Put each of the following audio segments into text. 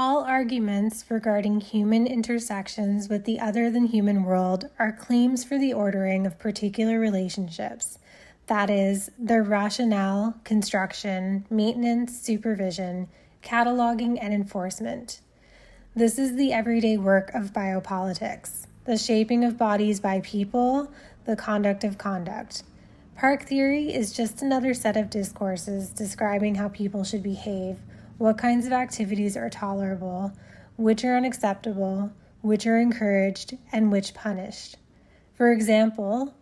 All arguments regarding human intersections with the other-than-human world are claims for the ordering of particular relationships, that is, their rationale, construction, maintenance, supervision, cataloging, and enforcement. This is the everyday work of biopolitics, the shaping of bodies by people, the conduct of conduct. Park theory is just another set of discourses describing how people should behave, what kinds of activities are tolerable, which are unacceptable, which are encouraged, and which punished. For example,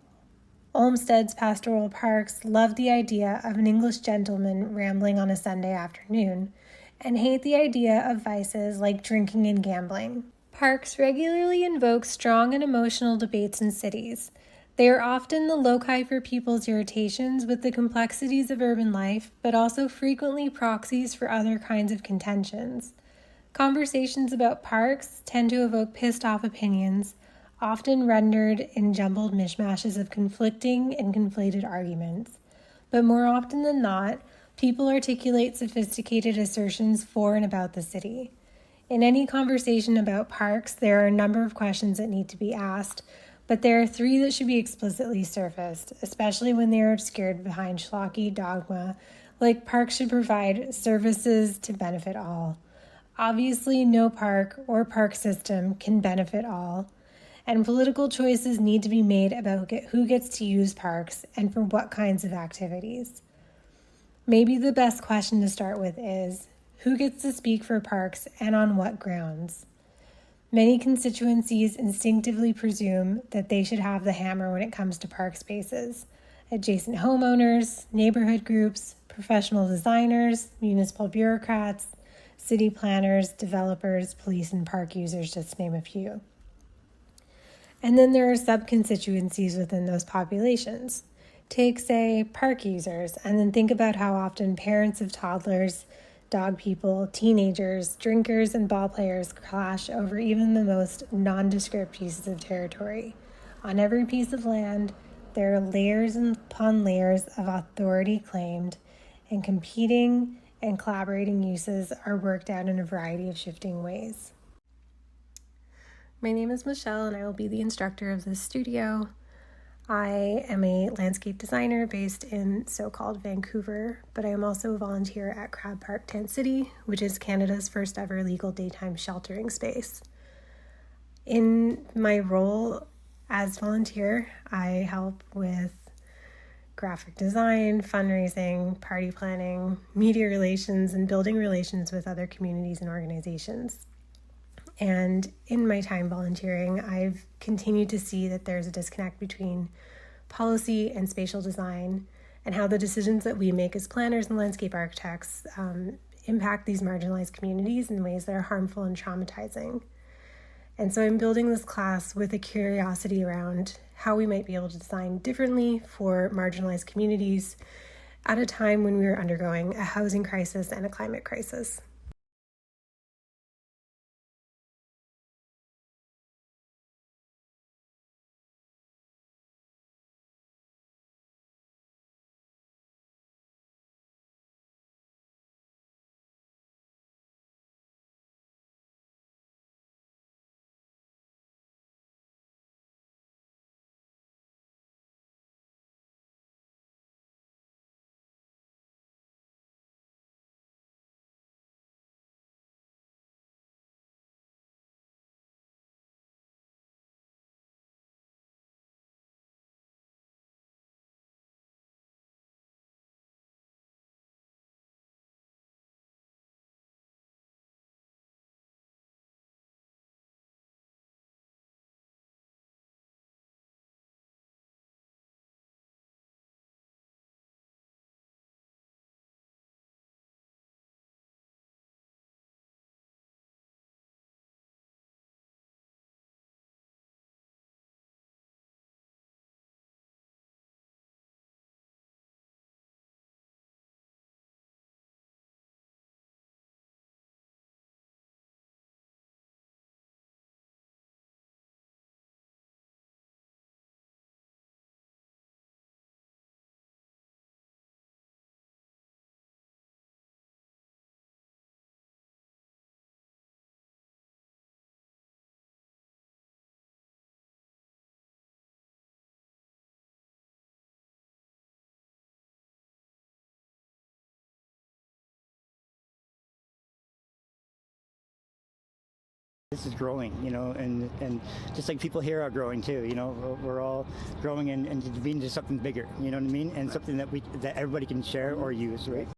Olmsted's pastoral parks love the idea of an English gentleman rambling on a Sunday afternoon, and hate the idea of vices like drinking and gambling. Parks regularly invoke strong and emotional debates in cities. They are often the loci for people's irritations with the complexities of urban life, but also frequently proxies for other kinds of contentions. Conversations about parks tend to evoke pissed-off opinions, often rendered in jumbled mishmashes of conflicting and conflated arguments. But more often than not, people articulate sophisticated assertions for and about the city. In any conversation about parks, there are a number of questions that need to be asked, but there are three that should be explicitly surfaced, especially when they are obscured behind schlocky dogma, like parks should provide services to benefit all. Obviously, no park or park system can benefit all, and political choices need to be made about who gets to use parks and for what kinds of activities. Maybe the best question to start with is, who gets to speak for parks and on what grounds? Many constituencies instinctively presume that they should have the hammer when it comes to park spaces. Adjacent homeowners, neighborhood groups, professional designers, municipal bureaucrats, city planners, developers, police, and park users, just to name a few. And then there are sub-constituencies within those populations. Take, say, park users, and then think about how often parents of toddlers, dog people, teenagers, drinkers, and ball players clash over even the most nondescript pieces of territory. On every piece of land, there are layers upon layers of authority claimed, and competing and collaborating uses are worked out in a variety of shifting ways. My name is Michelle, and I will be the instructor of this studio. I am a landscape designer based in so-called Vancouver, but I am also a volunteer at Crab Park Tent City, which is Canada's first ever legal daytime sheltering space. In my role as volunteer, I help with graphic design, fundraising, party planning, media relations, and building relations with other communities and organizations. And in my time volunteering, I've continued to see that there's a disconnect between policy and spatial design and how the decisions that we make as planners and landscape architects impact these marginalized communities in ways that are harmful and traumatizing. And so I'm building this class with a curiosity around how we might be able to design differently for marginalized communities at a time when we are undergoing a housing crisis and a climate crisis. This is growing, and just like people here are growing too, we're all growing and being into something bigger, you know what I mean? And something that everybody can share or use, right?